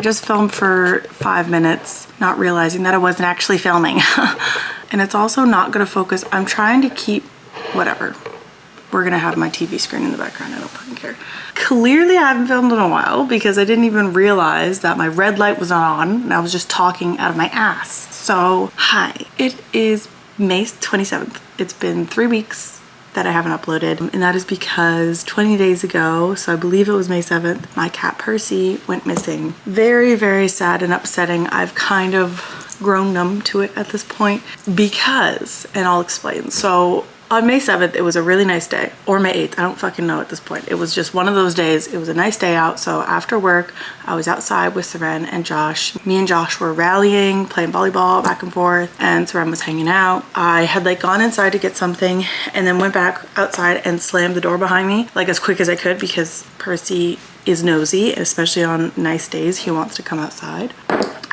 I just filmed for 5 minutes, not realizing that I wasn't actually filming. And it's also not gonna focus. I'm trying to keep, whatever. We're gonna have my TV screen in the background, I don't fucking care. Clearly I haven't filmed in a while because I didn't even realize that my red light was on and I was just talking out of my ass. So, hi. It is May 27th. It's been 3 weeks that I haven't uploaded, and that is because 20 days ago, so I believe it was May 7th, my cat Percy went missing. Very, very sad and upsetting. I've kind of grown numb to it at this point because, and I'll explain. So on May 7th, it was a really nice day, or May 8th, I don't fucking know at this point. It was just one of those days. It was a nice day out. So after work, I was outside with Seren and Josh. Me and Josh were rallying, playing volleyball back and forth, and Seren was hanging out. I had like gone inside to get something and then went back outside and slammed the door behind me like as quick as I could because Percy is nosy, especially on nice days. He wants to come outside,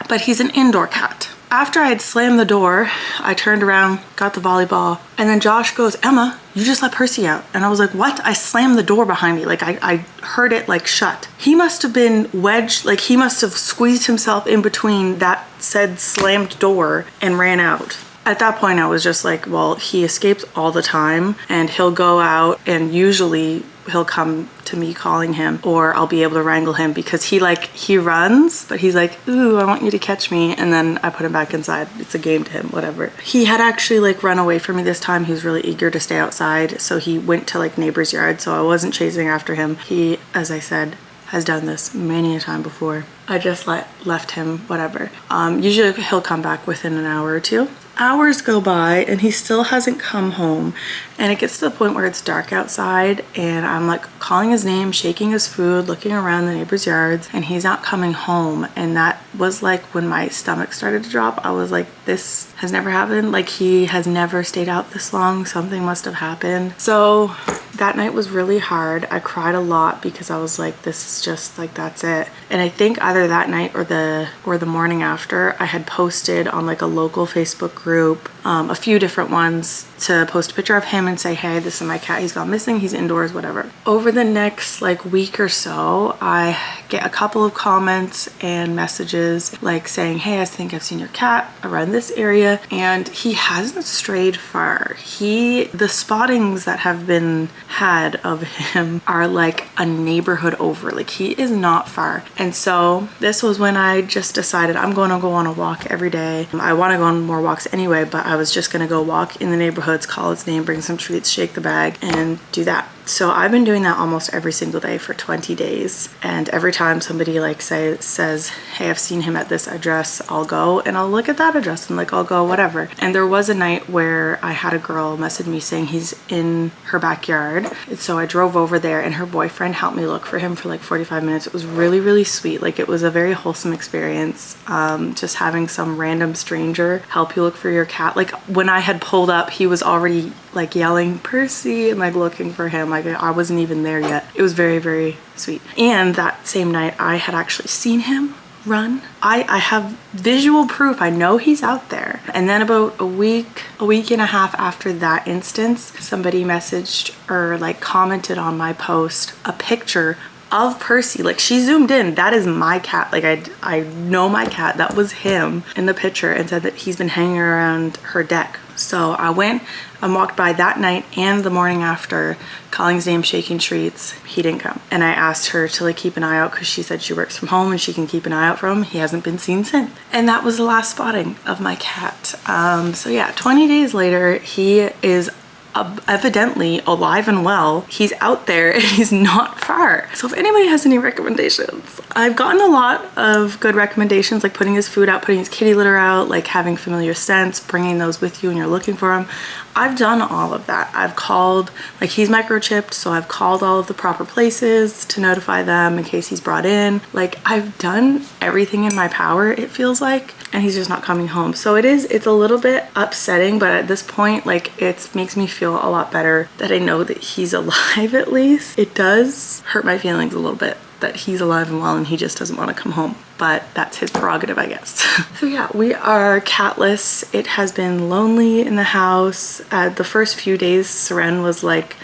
but he's an indoor cat. After I had slammed the door, I turned around, got the volleyball, and then Josh goes, "Emma, you just let Percy out." And I was like, "What?" I slammed the door behind me. Like I heard it like shut. He must have been wedged, like he must have squeezed himself in between that said slammed door and ran out. At that point, I was just like, well, he escapes all the time and he'll go out and usually he'll come to me calling him, or I'll be able to wrangle him because he runs, but he's like, "Ooh, I want you to catch me." And then I put him back inside. It's a game to him, whatever. He had actually like run away from me this time. He was really eager to stay outside. So he went to like neighbor's yard. So I wasn't chasing after him. He, as I said, has done this many a time before. I just left him, whatever. Usually he'll come back within an hour or two. Hours go by and he still hasn't come home, and it gets to the point where it's dark outside and I'm like calling his name, shaking his food, looking around the neighbors' yards, and he's not coming home. And that was like when my stomach started to drop. I was like, this has never happened. Like he has never stayed out this long. Something must have happened. So that night was really hard. I cried a lot because I was like, this is just like, that's it. And I think either that night or the morning after, I had posted on like a local Facebook group, a few different ones, to post a picture of him and say, "Hey, this is my cat. He's gone missing. He's indoors," whatever. Over the next like week or so, I get a couple of comments and messages like saying, "Hey, I think I've seen your cat around this area," and he hasn't strayed far. The spottings that have been had of him are like a neighborhood over. Like he is not far. And so this was when I just decided I'm going to go on a walk every day. I want to go on more walks anyway, but I was just going to go walk in the neighborhoods, call its name, bring some treats, shake the bag, and do that. So I've been doing that almost every single day for 20 days. And every time somebody like says, "Hey, I've seen him at this address," I'll go and I'll look at that address and like, I'll go, whatever. And there was a night where I had a girl message me saying he's in her backyard. And so I drove over there and her boyfriend helped me look for him for like 45 minutes. It was really, really sweet. Like it was a very wholesome experience. Just having some random stranger help you look for your cat. Like when I had pulled up, he was already like yelling, "Percy," and like looking for him. Like I wasn't even there yet. It was very, very sweet. And that same night I had actually seen him run. I have visual proof. I know he's out there. And then about a week and a half after that instance, somebody messaged or like commented on my post a picture of Percy. Like she zoomed in. That is my cat. Like I know my cat. That was him in the picture, and said that he's been hanging around her deck. So I went and walked by that night and the morning after, calling his name, shaking treats. He didn't come. And I asked her to like keep an eye out because she said she works from home and she can keep an eye out for him. He hasn't been seen since. And that was the last spotting of my cat. So yeah, 20 days later, he is evidently alive and well. He's out there and he's not far. So if anybody has any recommendations, I've gotten a lot of good recommendations, like putting his food out, putting his kitty litter out, like having familiar scents, bringing those with you when you're looking for him. I've done all of that. I've called, like he's microchipped, so I've called all of the proper places to notify them in case he's brought in. Like I've done everything in my power, it feels like, and he's just not coming home. So it's a little bit upsetting, but at this point, like it makes me feel a lot better that I know that he's alive at least. It does hurt my feelings a little bit that he's alive and well and he just doesn't want to come home. but that's his prerogative, I guess. So yeah, we are catless. It has been lonely in the house. The first few days, Seren was like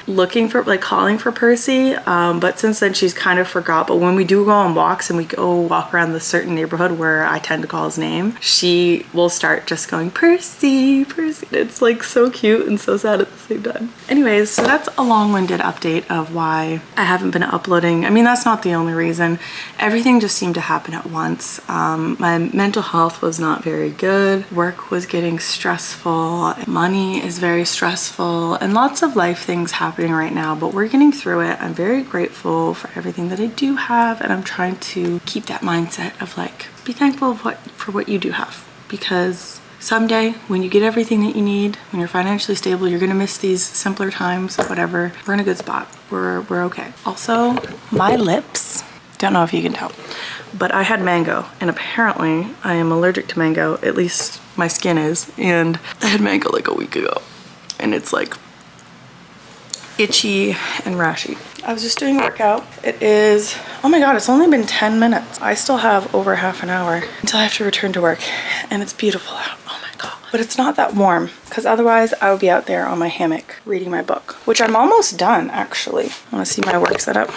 calling for Percy, but since then she's kind of forgot. But when we do go on walks and we go walk around the certain neighborhood where I tend to call his name, she will start just going, Percy, Percy. It's like so cute and so sad at the same time. Anyways, so that's a long-winded update of why I haven't been uploading. I mean, that's not the only reason. Everything just seemed to happen at once. My mental health was not very good. Work was getting stressful. Money is very stressful, and lots of life things happening right now, but we're getting through it. I'm very grateful for everything that I do have, and I'm trying to keep that mindset of like, be thankful for what you do have, because someday when you get everything that you need, when you're financially stable, you're gonna miss these simpler times, whatever. We're in a good spot. We're okay. Also, my lips, don't know if you can tell, but I had mango, and apparently I am allergic to mango, at least my skin is, and I had mango like a week ago, and it's like itchy and rashy. I was just doing a workout. It is, oh my god, it's only been 10 minutes. I still have over half an hour until I have to return to work, and it's beautiful out. Oh my god. But it's not that warm, because otherwise I would be out there on my hammock reading my book, which I'm almost done actually. I want to see my work setup.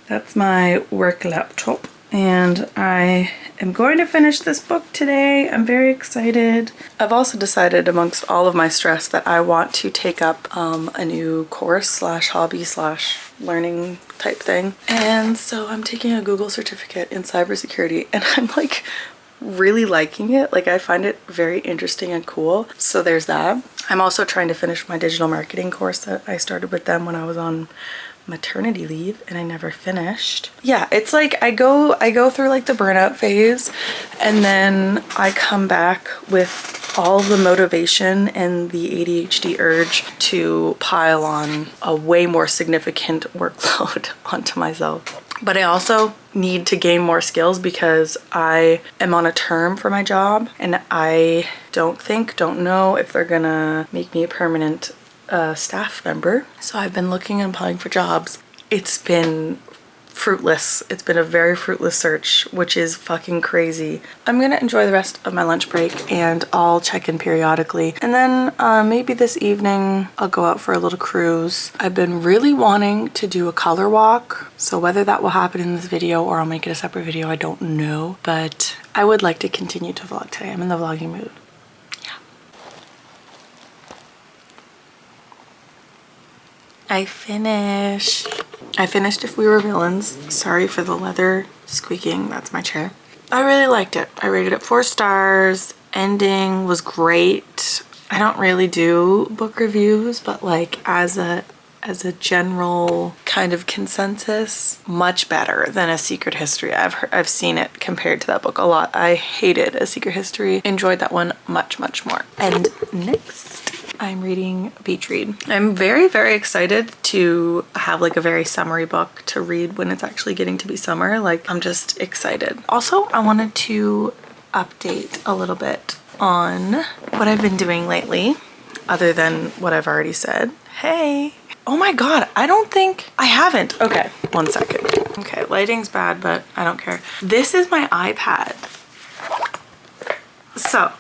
That's my work laptop, and I am going to finish this book today. I'm very excited. I've also decided, amongst all of my stress, that I want to take up a new course slash hobby slash learning type thing. And so I'm taking a Google certificate in cybersecurity, and I'm like really liking it. Like, I find it very interesting and cool. So there's that. I'm also trying to finish my digital marketing course that I started with them when I was on maternity leave, and I never finished. Yeah, it's like I go through like the burnout phase, and then I come back with all of the motivation and the ADHD urge to pile on a way more significant workload onto myself. But I also need to gain more skills because I am on a term for my job, and I don't know if they're gonna make me a permanent staff member. So I've been looking and applying for jobs. It's been fruitless. It's been a very fruitless search, which is fucking crazy. I'm gonna enjoy the rest of my lunch break, and I'll check in periodically. And then maybe this evening I'll go out for a little cruise. I've been really wanting to do a color walk, so whether that will happen in this video or I'll make it a separate video, I don't know. But I would like to continue to vlog today. I'm in the vlogging mood. I finished If We Were Villains. Sorry for the leather squeaking, that's my chair. I really liked it. I rated it 4 stars. Ending was great. I don't really do book reviews, but like as a general kind of consensus, much better than A Secret History. I've seen it compared to that book a lot. I hated A Secret History. Enjoyed that one much more. And next, I'm reading Beach Read. I'm very, very excited to have like a very summery book to read when it's actually getting to be summer. Like, I'm just excited. Also, I wanted to update a little bit on what I've been doing lately, other than what I've already said. Hey. Oh my god, I don't think I haven't. Okay, 1 second. Okay, lighting's bad, but I don't care. This is my iPad. So,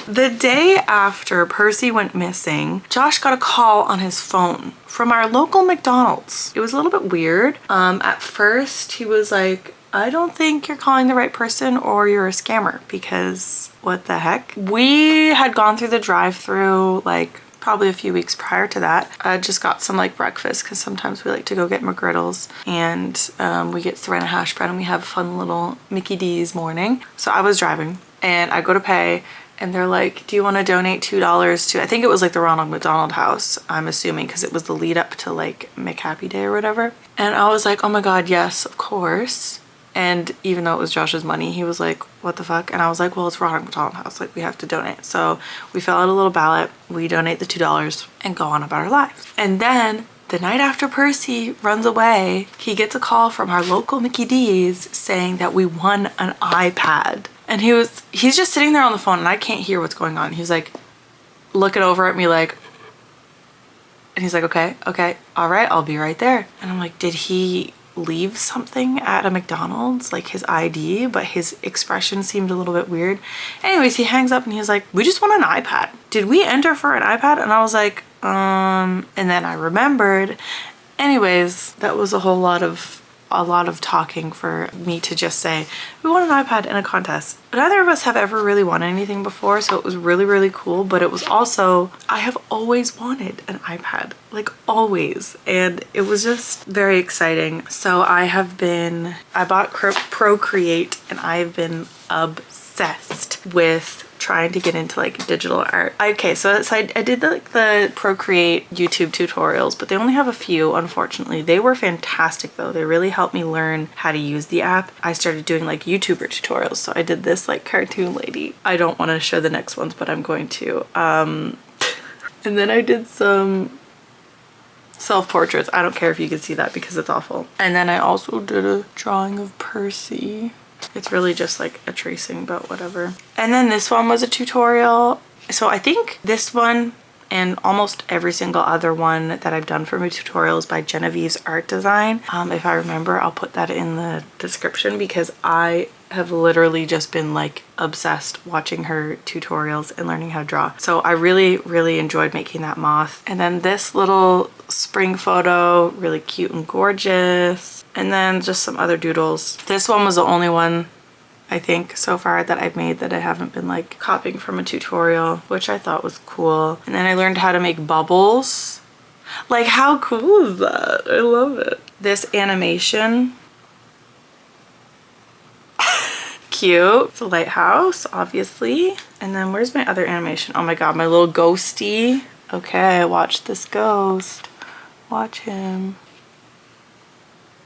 the day after Percy went missing, Josh got a call on his phone from our local McDonald's. It was a little bit weird. At first, he was like, I don't think you're calling the right person or you're a scammer, because what the heck? We had gone through the drive-thru like probably a few weeks prior to that. I just got some like breakfast, because sometimes we like to go get McGriddles, and we get Serena hash brown, and we have a fun little Mickey D's morning. So I was driving, and I go to pay, and they're like, do you want to donate $2 to, I think it was like the Ronald McDonald House, I'm assuming, because it was the lead up to like McHappy Day or whatever. And I was like, oh my god, yes, of course. And even though it was Josh's money, he was like, what the fuck? And I was like, well, it's Ronald McDonald House, like we have to donate. So we fill out a little ballot, we donate the $2 and go on about our lives. And then the night after Percy runs away, he gets a call from our local Mickey D's saying that we won an iPad. And he's just sitting there on the phone, and I can't hear what's going on. He's like looking over at me like, and he's like, okay, all right, I'll be right there. And I'm like, did he leave something at a McDonald's, like his ID, but his expression seemed a little bit weird. Anyways, he hangs up and he's like, we just want an iPad. Did we enter for an iPad? And I was like, and then I remembered. Anyways, that was a lot of talking for me to just say, we want an iPad in a contest. Neither of us have ever really won anything before, so it was really, really cool. But it was also, I have always wanted an iPad, like always. And it was just very exciting. So I bought Procreate and I've been obsessed with trying to get into like digital art. Okay, so I did the Procreate YouTube tutorials, but they only have a few, unfortunately. They were fantastic though. They really helped me learn how to use the app. I started doing like YouTuber tutorials. So I did this like cartoon lady. I don't want to show the next ones, but I'm going to. And then I did some self-portraits. I don't care if you can see that because it's awful. And then I also did a drawing of Percy. It's really just like a tracing, but whatever. And then this one was a tutorial. So I think this one and almost every single other one that I've done for my tutorials by Genevieve's art design. If I remember, I'll put that in the description because I have literally just been like obsessed watching her tutorials and learning how to draw. So I really, really enjoyed making that moth. And then this little spring photo, really cute and gorgeous. And then just some other doodles. This one was the only one I think so far that I've made that I haven't been like copying from a tutorial, which I thought was cool. And then I learned how to make bubbles. Like how cool is that? I love it. This animation. Cute. It's a lighthouse, obviously. And then where's my other animation? Oh my god, my little ghosty. Okay, watch this ghost. Watch him.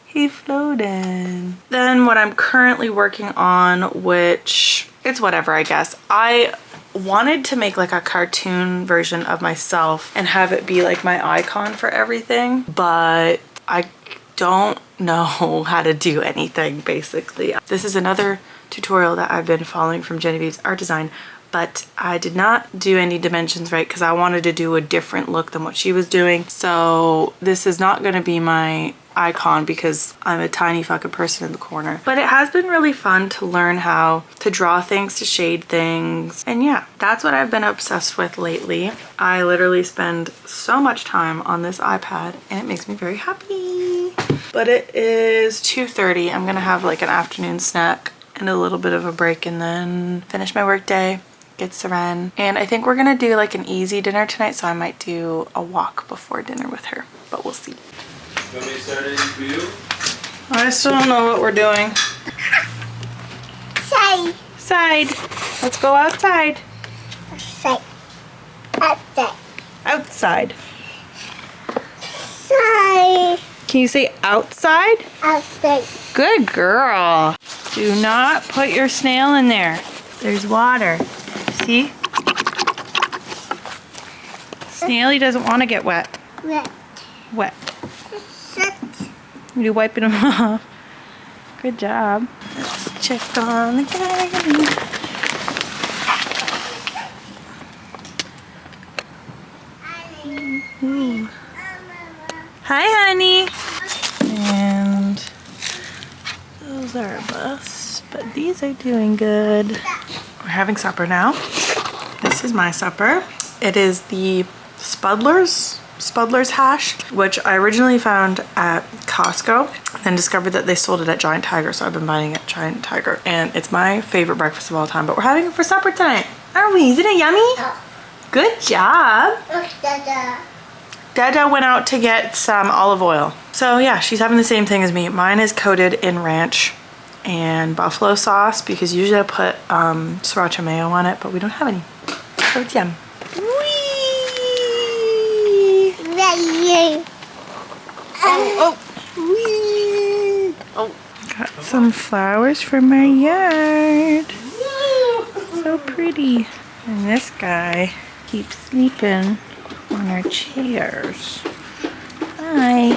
He floating. Then what I'm currently working on, which it's whatever, I guess. I wanted to make like a cartoon version of myself and have it be like my icon for everything, but I don't know how to do anything basically. This is another tutorial that I've been following from Genevieve's art design, but I did not do any dimensions right because I wanted to do a different look than what she was doing. So this is not going to be my icon because I'm a tiny fucking person in the corner. But it has been really fun to learn how to draw things, to shade things. And yeah, that's what I've been obsessed with lately. I literally spend so much time on this iPad and it makes me very happy. But it is 2:30. I'm gonna have like an afternoon snack and a little bit of a break and then finish my work day, get Seren. And I think we're gonna do like an easy dinner tonight, so I might do a walk before dinner with her, but we'll see. You want me to start anything for you? I still don't know what we're doing. Side. Let's go outside. Outside. Can you say outside? Outside. Good girl. Do not put your snail in there. There's water. See? Snaily doesn't want to get wet. Wet. You wiping them off. Good job. Let's check on the garden. Ooh. Hi, honey. And those are a bust, but these are doing good. We're having supper now. This is my supper. It is the Spudler's hash, which I originally found at Costco, then discovered that they sold it at Giant Tiger, so I've been buying it at Giant Tiger, and it's my favorite breakfast of all time. But we're having it for supper tonight, aren't we? Isn't it yummy? Good job. Dada went out to get some olive oil. So yeah, she's having the same thing as me. Mine is coated in ranch and buffalo sauce because usually I put sriracha mayo on it, but we don't have any. So it's yum. Oh. Got some flowers for my yard. So pretty. And this guy keeps sleeping on our chairs. Hi.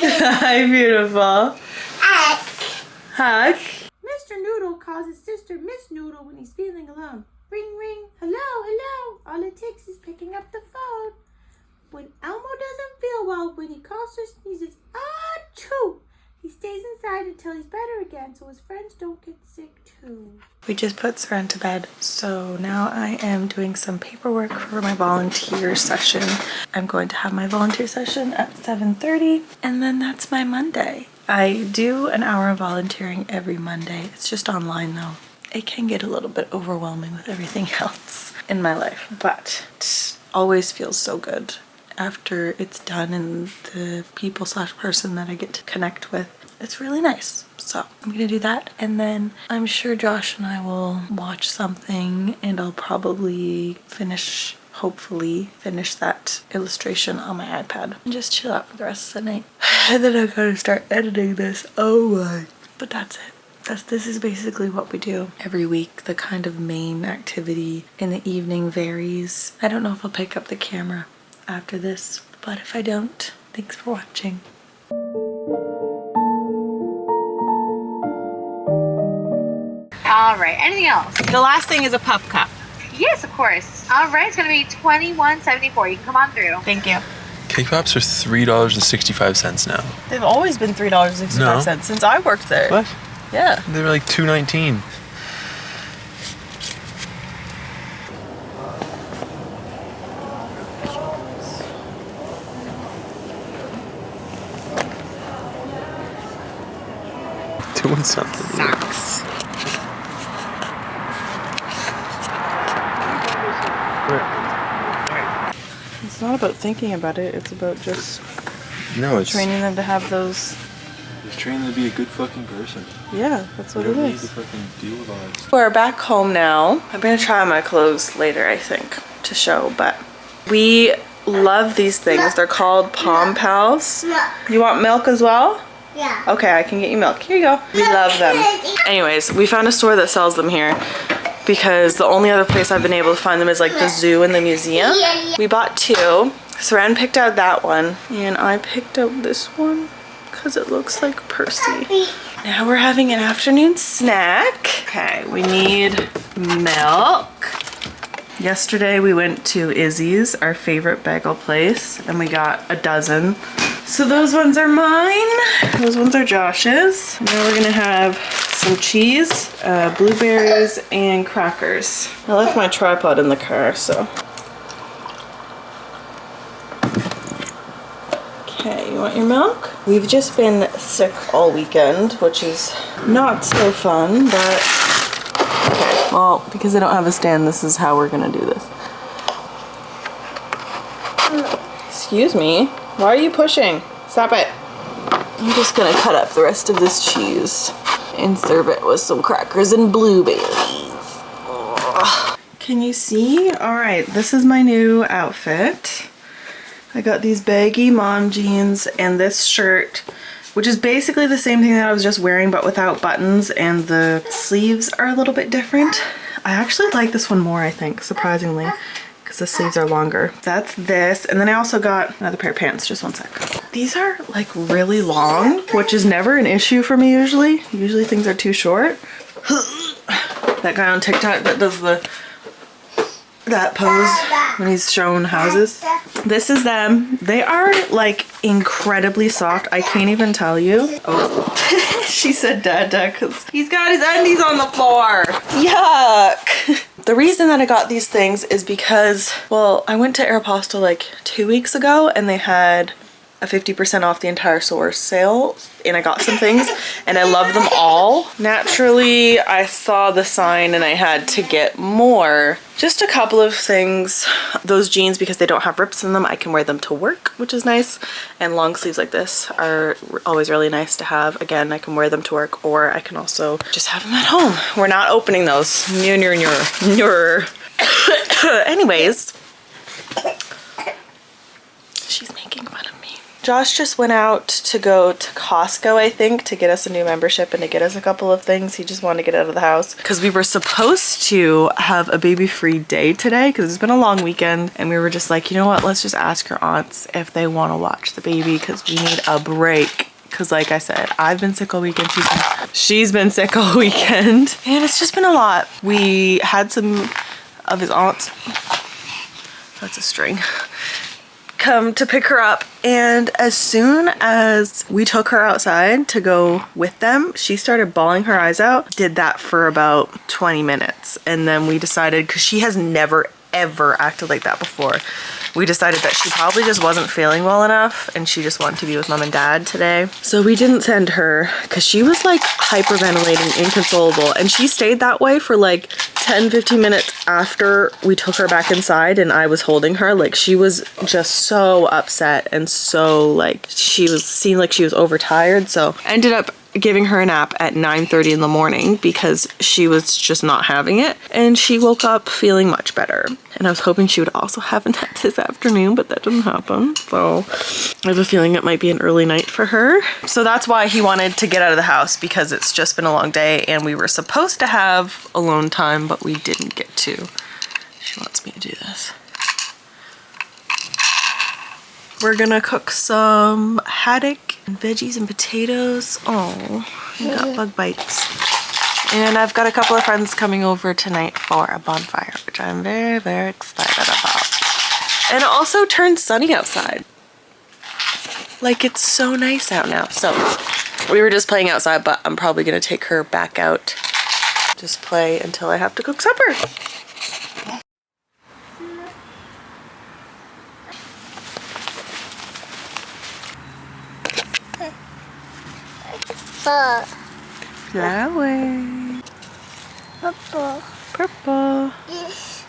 Hi, beautiful. Hug. Mr. Noodle calls his sister Miss Noodle when he's feeling alone. Ring, ring, hello, hello. All it takes is picking up the phone. When Elmo doesn't feel well, when he coughs or sneezes, achoo! He stays inside until he's better again so his friends don't get sick too. We just put Seren to bed, so now I am doing some paperwork for my volunteer session. I'm going to have my volunteer session at 7:30, and then that's my Monday. I do an hour of volunteering every Monday. It's just online though. It can get a little bit overwhelming with everything else in my life, but it always feels so good after it's done, and the people / person that I get to connect with. It's really nice. So I'm gonna do that, and then I'm sure Josh and I will watch something, and I'll probably hopefully finish that illustration on my iPad and just chill out for the rest of the night. And then I gotta start editing this. Oh my. But that's it. This is basically what we do every week. The kind of main activity in the evening varies. I don't know if I'll pick up the camera after this, but if I don't, thanks for watching. All right, anything else? The last thing is a pup cup. Yes, of course. All right, it's gonna be $21.74. You can come on through. Thank you. K-Pops are $3.65 now. They've always been $3.65 since I worked there. What? Yeah. They were like $2.19. Doing something. Sucks. It's not about thinking about it, it's about just training them to have those. Just training them to be a good fucking person. Yeah, that's what You it don't need is. to fucking deal with all that stuff. We're back home now. I'm gonna try on my clothes later, I think, to show, but we love these things. They're called Palm Pals. You want milk as well? Yeah. Okay, I can get you milk. Here you go. We love them. Anyways, we found a store that sells them here because the only other place I've been able to find them is like the zoo and the museum. We bought two. Seren picked out that one and I picked out this one because it looks like Percy. Now we're having an afternoon snack. Okay, we need milk. Yesterday we went to Izzy's, our favorite bagel place, and we got a dozen. So those ones are mine, those ones are Josh's. Now we're gonna have some cheese, blueberries, and crackers. I left my tripod in the car, so. Okay, you want your milk? We've just been sick all weekend, which is not so fun, but okay. Well, because I don't have a stand, this is how we're gonna do this. Excuse me. Why are you pushing? Stop it. I'm just gonna cut up the rest of this cheese and serve it with some crackers and blueberries. Ugh. Can you see? All right, this is my new outfit. I got these baggy mom jeans and this shirt, which is basically the same thing that I was just wearing but without buttons, and the sleeves are a little bit different. I actually like this one more, I think, surprisingly, because the sleeves are longer. That's this, and then I also got another pair of pants. Just one sec. These are like really long, which is never an issue for me usually. Usually things are too short. That guy on TikTok that does that pose when he's showing houses. This is them. They are like incredibly soft. I can't even tell you. Oh, she said dada because he's got his undies on the floor. Yuck. The reason that I got these things is because, well, I went to Aeropostale like 2 weeks ago and they had a 50% off the entire source sale, and I got some things and I love them all. Naturally, I saw the sign and I had to get more. Just a couple of things. Those jeans, because they don't have rips in them, I can wear them to work, which is nice. And long sleeves like this are always really nice to have. Again, I can wear them to work, or I can also just have them at home. We're not opening those. Anyways, she's making fun of me. Josh just went out to go to Costco, I think, to get us a new membership and to get us a couple of things. He just wanted to get out of the house because we were supposed to have a baby-free day today because it's been a long weekend, and we were just like, you know what, let's just ask your aunts if they want to watch the baby because we need a break Because like I said, I've been sick all weekend. She's been sick all weekend. And it's just been a lot. We had some of his aunts, that's a string, come to pick her up. And as soon as we took her outside to go with them, she started bawling her eyes out. Did that for about 20 minutes. And then we decided, because she has never ever acted like that before, we decided that she probably just wasn't feeling well enough and she just wanted to be with mom and dad today. So we didn't send her because she was like hyperventilating, inconsolable, and she stayed that way for like 10-15 minutes after we took her back inside and I was holding her. Like she was just so upset and so like seemed like she was overtired. So I ended up giving her a nap at 9:30 in the morning because she was just not having it, and she woke up feeling much better. And I was hoping she would also have a nap this afternoon, but that didn't happen. So I have a feeling it might be an early night for her. So that's why he wanted to get out of the house, because it's just been a long day and we were supposed to have alone time, but we didn't get to. She wants me to do this. We're gonna cook some haddock and veggies and potatoes. Oh, I got bug bites. And I've got a couple of friends coming over tonight for a bonfire, which I'm very, very excited about. And it also turned sunny outside. Like, it's so nice out now. So we were just playing outside, but I'm probably gonna take her back out, just play until I have to cook supper. Flower. Purple. Purple. This.